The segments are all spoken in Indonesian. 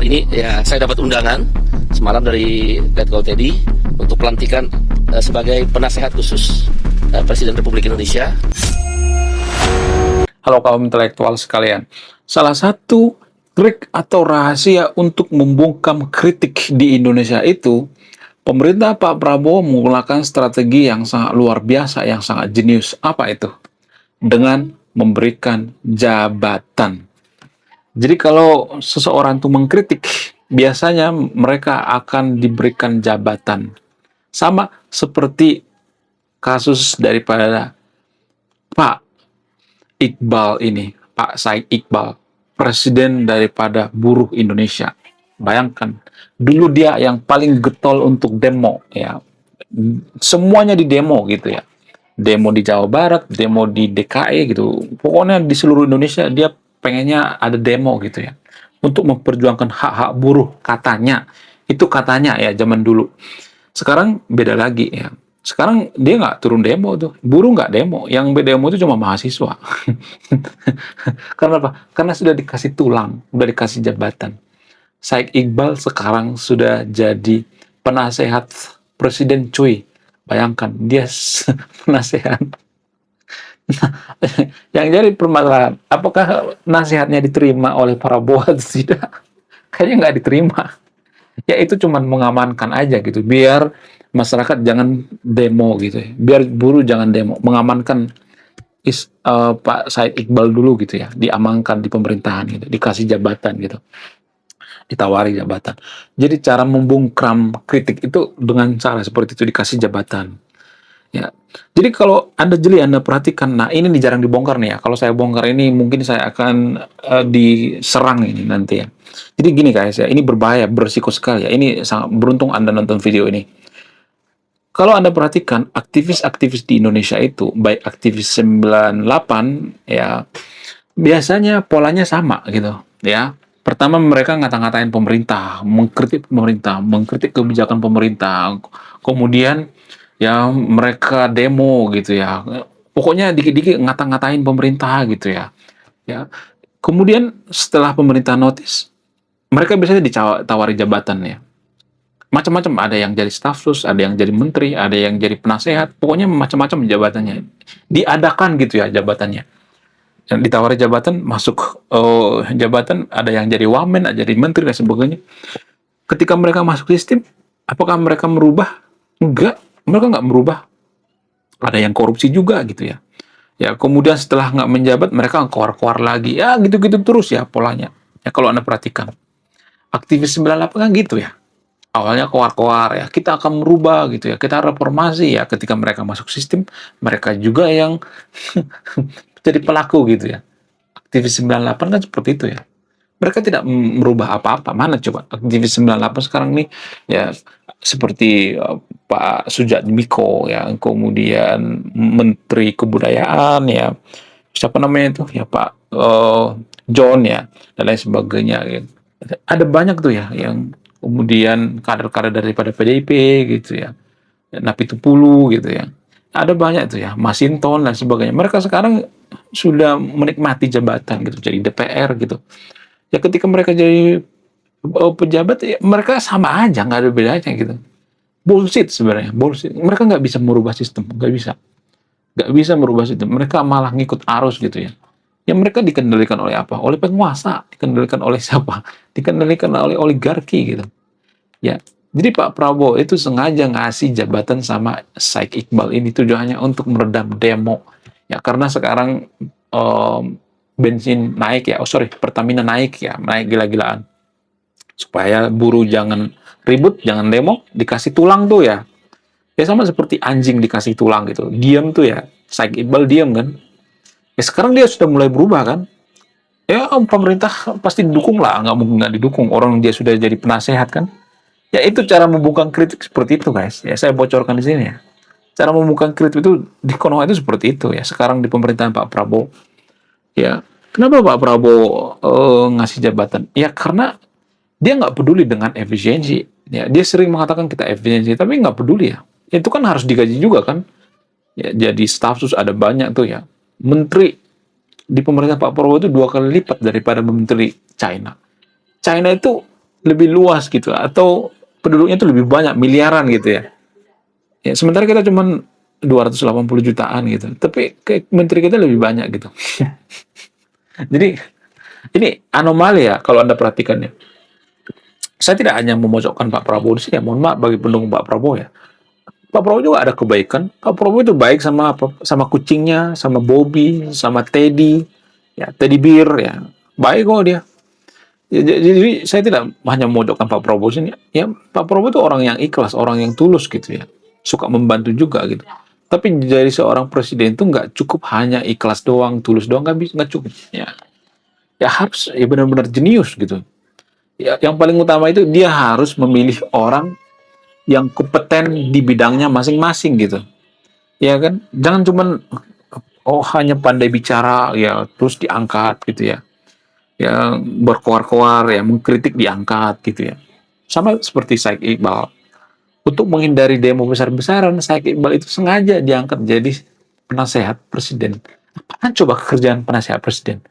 hari ini ya saya dapat undangan semalam dari Letgo Teddy untuk pelantikan sebagai penasehat khusus Presiden Republik Indonesia. Halo kaum intelektual sekalian, salah satu trik atau rahasia untuk membungkam kritik di Indonesia itu, pemerintah Pak Prabowo menggunakan strategi yang sangat luar biasa, yang sangat jenius. Apa itu? Dengan memberikan jabatan. Jadi kalau seseorang itu mengkritik, biasanya mereka akan diberikan jabatan. Sama seperti kasus daripada Pak Iqbal ini, Pak Said Iqbal, presiden daripada buruh Indonesia. Bayangkan, dulu dia yang paling getol untuk demo, ya. Semuanya di demo gitu ya. Demo di Jawa Barat, demo di DKI gitu. Pokoknya di seluruh Indonesia dia pengennya ada demo gitu ya. Untuk memperjuangkan hak-hak buruh katanya. Itu katanya ya zaman dulu. Sekarang beda lagi ya. Sekarang dia nggak turun demo tuh. Buruh nggak demo. Yang demo itu cuma mahasiswa. Karena apa? Karena sudah dikasih tulang, sudah dikasih jabatan. Said Iqbal sekarang sudah jadi penasehat presiden, cuy. Bayangkan, dia penasehat. Yang jadi permasalahan, apakah nasihatnya diterima oleh para buah atau tidak? Kayaknya nggak diterima. Ya itu cuma mengamankan aja gitu, biar masyarakat jangan demo gitu ya. Biar buruh jangan demo, mengamankan Pak Said Iqbal dulu gitu ya, diamankan di pemerintahan gitu, dikasih jabatan gitu, ditawari jabatan. Jadi cara membungkam kritik itu dengan cara seperti itu, dikasih jabatan. Ya. Jadi kalau Anda jeli, Anda perhatikan, nah ini jarang dibongkar nih ya. Kalau saya bongkar ini mungkin saya akan diserang ini nanti ya. Jadi gini guys ya, ini berbahaya, berisiko sekali ya. Ini sangat beruntung Anda nonton video ini. Kalau Anda perhatikan, aktivis-aktivis di Indonesia itu, baik aktivis 98 ya, biasanya polanya sama gitu ya. Pertama mereka ngata-ngatain pemerintah, mengkritik kebijakan pemerintah. Kemudian ya mereka demo gitu ya. Pokoknya dikit-dikit ngata-ngatain pemerintah gitu ya. Ya. Kemudian setelah pemerintah notice, mereka biasanya ditawari jabatan ya. Macam-macam, ada yang jadi staf sus, ada yang jadi menteri, ada yang jadi penasehat, pokoknya macam-macam jabatannya. Diadakan gitu ya jabatannya. Dan ditawari jabatan, masuk jabatan, ada yang jadi wamen, ada jadi menteri dan sebagainya. Ketika mereka masuk sistem, apakah mereka merubah? Enggak, mereka nggak merubah. Ada yang korupsi juga gitu ya. Ya, kemudian setelah nggak menjabat, mereka keluar-keluar lagi. Ya, gitu-gitu terus ya polanya. Ya, kalau Anda perhatikan. Aktivis 98 kan gitu ya. Awalnya keluar-keluar ya, kita akan merubah gitu ya, kita reformasi ya. Ketika mereka masuk sistem, mereka juga yang jadi pelaku gitu ya. Aktivis 98 kan seperti itu ya. Mereka tidak merubah apa-apa. Mana coba aktivis 98 sekarang nih ya, seperti Pak Sujatmiko ya, kemudian Menteri Kebudayaan ya, siapa namanya itu ya, Pak John ya, dan lain sebagainya ya. Ada banyak tuh ya yang kemudian kader-kader daripada PDIP gitu ya, Napitupulu gitu ya. Ada banyak tuh ya, Masinton dan sebagainya. Mereka sekarang sudah menikmati jabatan gitu, jadi DPR gitu. Ya ketika mereka jadi pejabat, ya mereka sama aja, nggak ada bedanya gitu. Bullshit sebenarnya, bullshit. Mereka nggak bisa merubah sistem, nggak bisa merubah sistem. Mereka malah ngikut arus gitu ya. Ya mereka dikendalikan oleh apa? Oleh penguasa, dikendalikan oleh siapa? Dikendalikan oleh oligarki gitu. Ya, jadi Pak Prabowo itu sengaja ngasih jabatan sama Said Iqbal ini tujuannya untuk meredam demo. Ya, karena sekarang bensin naik ya, Pertamina naik ya, naik gila-gilaan. Supaya buruh jangan ribut, jangan demo, dikasih tulang tuh ya. Ya sama seperti anjing dikasih tulang gitu. Diam tuh ya, Said Iqbal diam kan. Ya sekarang dia sudah mulai berubah kan. Ya pemerintah pasti didukung lah, nggak mungkin nggak didukung. Orang dia sudah jadi penasehat kan. Ya itu cara membungkam kritik seperti itu guys. Ya saya bocorkan di sini ya. Cara membungkam kritik itu di Konoha itu seperti itu ya. Sekarang di pemerintahan Pak Prabowo. Ya kenapa Pak Prabowo ngasih jabatan? Ya karena dia nggak peduli dengan efisiensi. Ya dia sering mengatakan kita efisiensi, tapi nggak peduli ya. Itu kan harus digaji juga kan. Ya jadi staf sus ada banyak tuh ya. Menteri di pemerintah Pak Prabowo itu 2 kali lipat daripada menteri China. China itu lebih luas gitu, atau penduduknya itu lebih banyak, miliaran gitu ya. Ya, sementara kita cuman 280 jutaan gitu. Tapi kayak menteri kita lebih banyak gitu. Jadi ini anomali ya kalau Anda perhatikan ya. Saya tidak hanya memojokkan Pak Prabowo di sini ya. Mohon maaf bagi pendukung Pak Prabowo ya. Pak Prabowo juga ada kebaikan. Pak Prabowo itu baik sama sama kucingnya, sama Bobby, sama Teddy, ya Teddy Bear ya. Baik kok dia. Jadi saya tidak hanya memojokkan Pak Prabowo sini. Ya Pak Prabowo itu orang yang ikhlas, orang yang tulus gitu ya. Suka membantu juga gitu. Tapi dari seorang presiden itu nggak cukup hanya ikhlas doang, tulus doang, nggak bisa, nggak cukup. Ya, ya harus ya benar-benar jenius gitu. Ya, yang paling utama itu dia harus memilih orang yang kompeten di bidangnya masing-masing gitu. Ya kan? Jangan cuman oh hanya pandai bicara ya terus diangkat gitu ya. Yang berkoar-koar ya mengkritik diangkat gitu ya. Sama seperti Said Iqbal. Untuk menghindari demo besar-besaran, Said Iqbal itu sengaja diangkat jadi penasehat presiden. Apaan coba kerjaan penasehat presiden?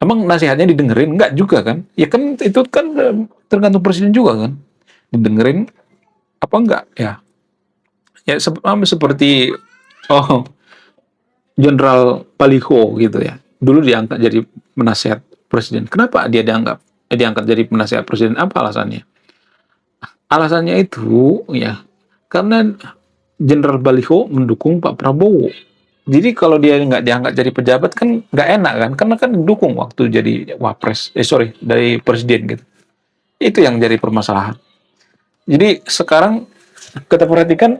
Emang nasihatnya didengerin? Enggak juga kan? Ya kan itu kan tergantung presiden juga kan. Didengerin apa enggak ya? Ya seperti oh Jenderal Paliho gitu ya. Dulu diangkat jadi penasehat presiden. Kenapa dia diangkat jadi penasehat presiden? Apa alasannya? Alasannya itu ya karena Jenderal Baliho mendukung Pak Prabowo. Jadi kalau dia nggak diangkat jadi pejabat kan nggak enak kan, karena kan dukung waktu jadi wapres, sorry dari presiden gitu. Itu yang jadi permasalahan. Jadi sekarang kita perhatikan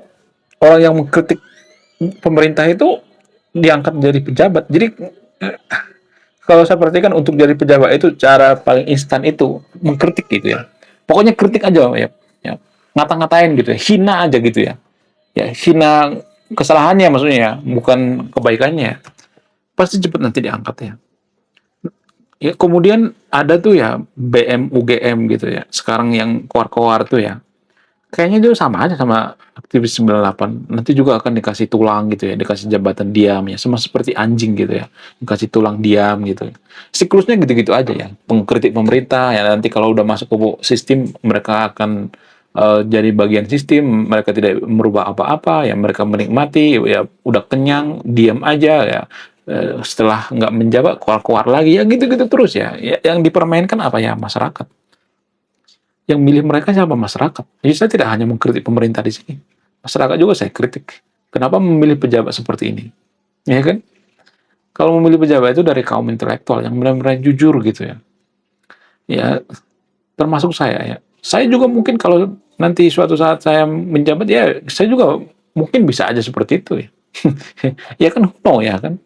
orang yang mengkritik pemerintah itu diangkat jadi pejabat. Jadi eh, kalau saya perhatikan untuk jadi pejabat itu cara paling instan itu mengkritik gitu ya. Pokoknya kritik aja ya, ya. Ngata-ngatain gitu ya, hina aja gitu ya. Ya hina kesalahannya maksudnya ya, bukan kebaikannya. Pasti cepat nanti diangkat ya. Ya kemudian ada tuh ya BM UGM gitu ya. Sekarang yang koar-koar tuh ya. Kayaknya dia sama aja sama aktivis 98. Nanti juga akan dikasih tulang gitu ya, dikasih jabatan diam ya, sama seperti anjing gitu ya, dikasih tulang diam gitu. Siklusnya gitu-gitu aja ya. Pengkritik pemerintah ya, nanti kalau udah masuk ke sistem mereka akan jadi bagian sistem, mereka tidak merubah apa-apa ya, mereka menikmati ya, udah kenyang diam aja ya. Setelah nggak menjabat keluar-keluar lagi ya gitu-gitu terus ya. Yang dipermainkan apa ya, masyarakat. Yang milih mereka siapa? Masyarakat. Jadi saya tidak hanya mengkritik pemerintah di sini. Masyarakat juga saya kritik. Kenapa memilih pejabat seperti ini? Ya kan? Kalau memilih pejabat itu dari kaum intelektual yang benar-benar jujur gitu ya. Ya, termasuk saya ya. Saya juga mungkin kalau nanti suatu saat saya menjabat ya, saya juga mungkin bisa aja seperti itu ya. Ya kan, no ya kan.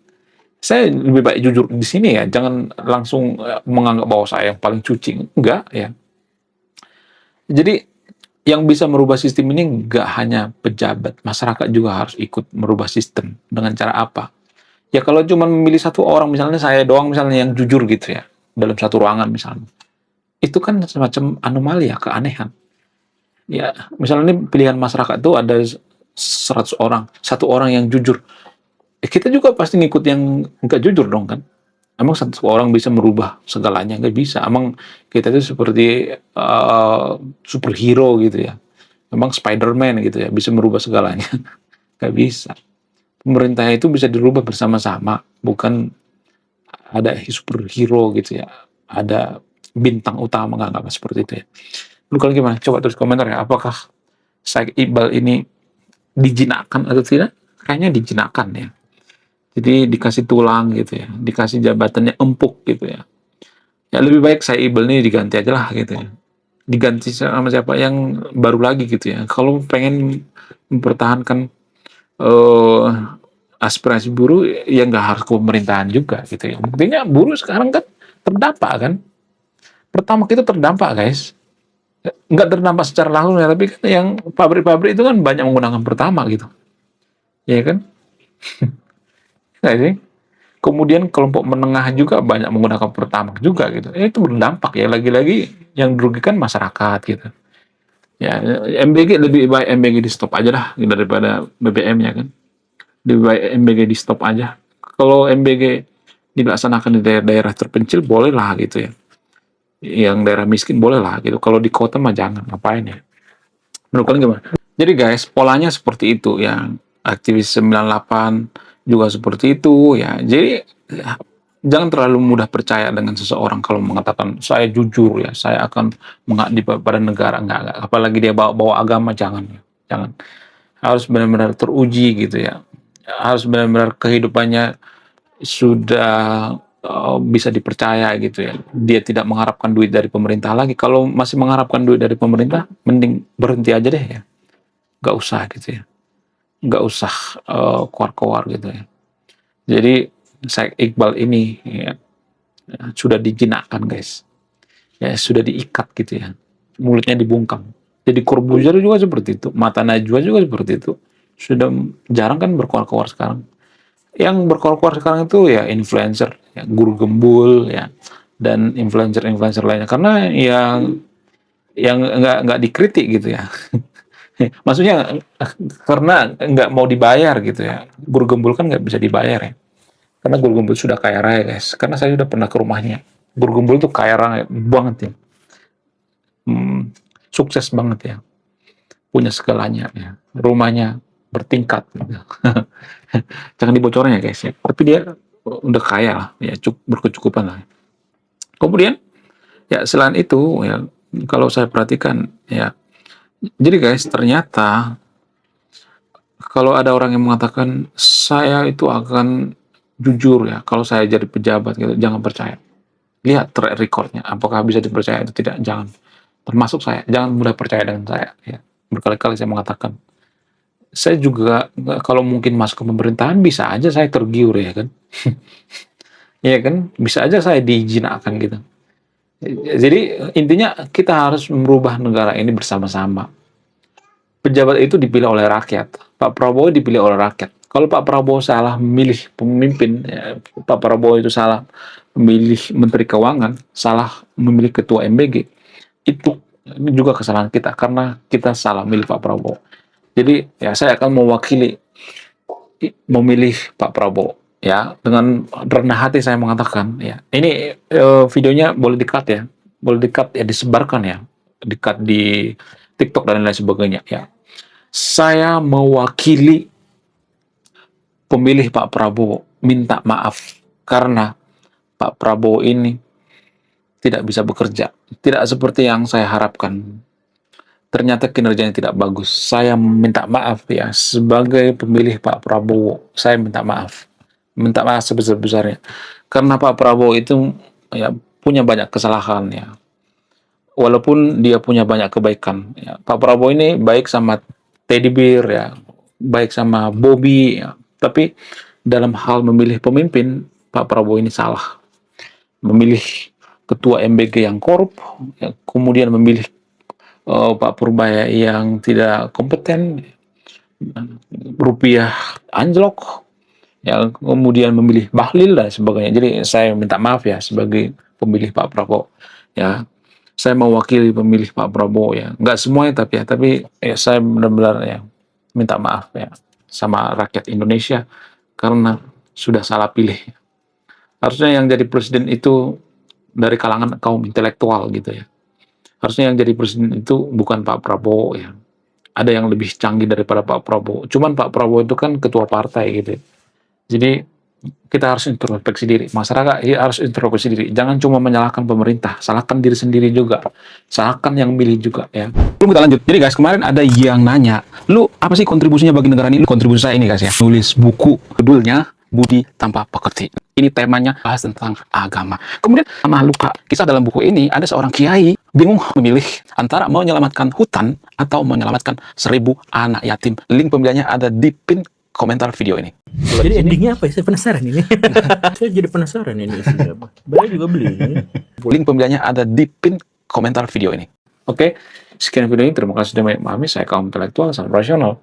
Saya lebih baik jujur di sini ya, jangan langsung menganggap bahwa saya yang paling suci. Enggak ya. Jadi yang bisa merubah sistem ini nggak hanya pejabat, masyarakat juga harus ikut merubah sistem. Dengan cara apa? Ya kalau cuma memilih satu orang, misalnya saya doang misalnya yang jujur gitu ya, dalam satu ruangan misalnya. Itu kan semacam anomali ya, keanehan. Ya, misalnya ini pilihan masyarakat itu ada 100 orang, satu orang yang jujur. Kita juga pasti ngikut yang nggak jujur dong kan? Emang satu orang bisa merubah segalanya? Nggak bisa. Emang kita itu seperti superhero gitu ya. Emang Spider-Man gitu ya, bisa merubah segalanya? Nggak bisa. Pemerintah itu bisa dirubah bersama-sama, bukan ada superhero gitu ya. Ada bintang utama, nggak seperti itu ya. Lu kalau gimana? Coba tulis komentar ya. Apakah Said Iqbal ini dijinakkan atau tidak? Kayaknya dijinakkan ya. Jadi dikasih tulang gitu ya, dikasih jabatannya empuk gitu ya. Ya lebih baik saya Iqbal ini diganti aja lah gitu ya. Diganti sama siapa yang baru lagi gitu ya. Kalau pengen mempertahankan eh, aspirasi buruh ya nggak harus ke pemerintahan juga gitu ya. Buktinya buruh sekarang kan terdampak kan. Pertama kita terdampak guys. Nggak terdampak secara langsung ya, tapi kan yang pabrik-pabrik itu kan banyak menggunakan pertama gitu. Ya kan? Nggak sih? Kemudian kelompok menengah juga banyak menggunakan Pertamax juga gitu. Itu berdampak ya, lagi-lagi yang dirugikan masyarakat gitu. Ya, MBG lebih baik MBG di stop aja lah daripada BBM-nya kan. Lebih baik MBG di stop aja. Kalau MBG dilaksanakan di daerah-daerah terpencil boleh lah gitu ya. yang daerah miskin boleh lah gitu. Kalau di kota mah jangan, ngapain ya? Menurut kalian gimana? Jadi guys, polanya seperti itu ya. Aktivis 98 juga seperti itu ya. Jadi ya, jangan terlalu mudah percaya dengan seseorang kalau mengatakan saya jujur ya, saya akan mengabdi pada negara, enggak. Apalagi dia bawa agama, jangan ya. Jangan. Harus benar-benar teruji gitu ya. Harus benar-benar kehidupannya sudah bisa dipercaya gitu ya. Dia tidak mengharapkan duit dari pemerintah lagi. Kalau masih mengharapkan duit dari pemerintah, mending berhenti aja deh ya. Nggak usah gitu ya. Nggak usah keluar-keluar gitu ya. Jadi Syekh Iqbal ini ya, sudah dijinakkan guys. Ya sudah diikat gitu ya. Mulutnya dibungkam. Jadi Corbuzier juga seperti itu. Mata Najwa juga seperti itu. Sudah jarang kan berkeluar-keluar sekarang. Yang berkeluar sekarang itu ya influencer, ya, guru gembul, ya, dan influencer-influencer lainnya. Karena yang nggak dikritik gitu ya. Maksudnya karena nggak mau dibayar gitu ya. Guru gembul kan nggak bisa dibayar ya. Karena guru gembul sudah kaya raya guys. Karena saya sudah pernah ke rumahnya. Guru gembul tuh kaya raya banget ya. Sukses banget ya. Punya segalanya ya. Rumahnya bertingkat gitu. Jangan dibocorin ya guys ya. Tapi dia udah kaya lah ya, berkecukupan lah. Kemudian ya selain itu ya, kalau saya perhatikan ya, jadi guys ternyata kalau ada orang yang mengatakan saya itu akan jujur ya kalau saya jadi pejabat gitu, jangan percaya. Lihat track recordnya, apakah bisa dipercaya itu tidak, jangan. Termasuk saya, jangan mudah percaya dengan saya ya. Berkali-kali saya mengatakan, saya juga kalau mungkin masuk ke pemerintahan bisa aja saya tergiur ya kan. Ya kan, bisa aja saya dijinakkan gitu. Jadi intinya kita harus merubah negara ini bersama-sama. Pejabat itu dipilih oleh rakyat. Pak Prabowo dipilih oleh rakyat. Kalau Pak Prabowo salah memilih pemimpin, ya, Pak Prabowo itu salah memilih Menteri Keuangan, salah memilih Ketua MBG, itu juga kesalahan kita karena kita salah memilih Pak Prabowo. Jadi ya saya akan mewakili memilih Pak Prabowo ya, dengan rendah hati saya mengatakan ya. Ini videonya boleh di-cut ya. Boleh di-cut ya, disebarkan ya. Di-cut di TikTok dan lain sebagainya ya. Saya mewakili pemilih Pak Prabowo minta maaf karena Pak Prabowo ini tidak bisa bekerja. Tidak seperti yang saya harapkan. Ternyata kinerjanya tidak bagus. Saya minta maaf ya, sebagai pemilih Pak Prabowo, saya minta maaf. Minta maaf sebesar-besarnya. Karena Pak Prabowo itu ya punya banyak kesalahan ya. Walaupun dia punya banyak kebaikan. Ya. Pak Prabowo ini baik sama Teddy Bear ya, baik sama Bobby ya. Tapi dalam hal memilih pemimpin, Pak Prabowo ini salah. Memilih ketua MBG yang korup, ya, kemudian memilih Pak Purbaya yang tidak kompeten, rupiah anjlok, ya, kemudian memilih Bahlil dan sebagainya. Jadi saya minta maaf ya sebagai pemilih Pak Prabowo. Ya, saya mewakili pemilih Pak Prabowo ya. Nggak semuanya tapi ya saya benar-benar ya minta maaf ya sama rakyat Indonesia karena sudah salah pilih. Harusnya yang jadi presiden itu dari kalangan kaum intelektual gitu ya. Harusnya yang jadi presiden itu bukan Pak Prabowo ya. Ada yang lebih canggih daripada Pak Prabowo. Cuman Pak Prabowo itu kan ketua partai gitu. Jadi kita harus introspeksi diri. Masyarakat harus introspeksi diri. Jangan cuma menyalahkan pemerintah, salahkan diri sendiri juga. Salahkan yang milih juga ya. Belum kita lanjut. Jadi guys, kemarin ada yang nanya, lu apa sih kontribusinya bagi negara ini? Kontribusi saya ini guys ya. Nulis buku, judulnya Budi Tanpa Pekerti. Ini temanya bahas tentang agama. Kemudian sama luka. Kisah dalam buku ini ada seorang kiai bingung memilih antara menyelamatkan hutan atau menyelamatkan 1000 anak yatim. Link pembeliannya ada di pin komentar video ini. Jadi endingnya apa ya? Saya penasaran ini. Saya jadi penasaran ini isinya apa. Saya juga beli ini. Link pembeliannya ada di pin komentar video ini. Oke, sekian video ini. Terima kasih sudah memahami. Saya kaum intelektual, sangat rasional.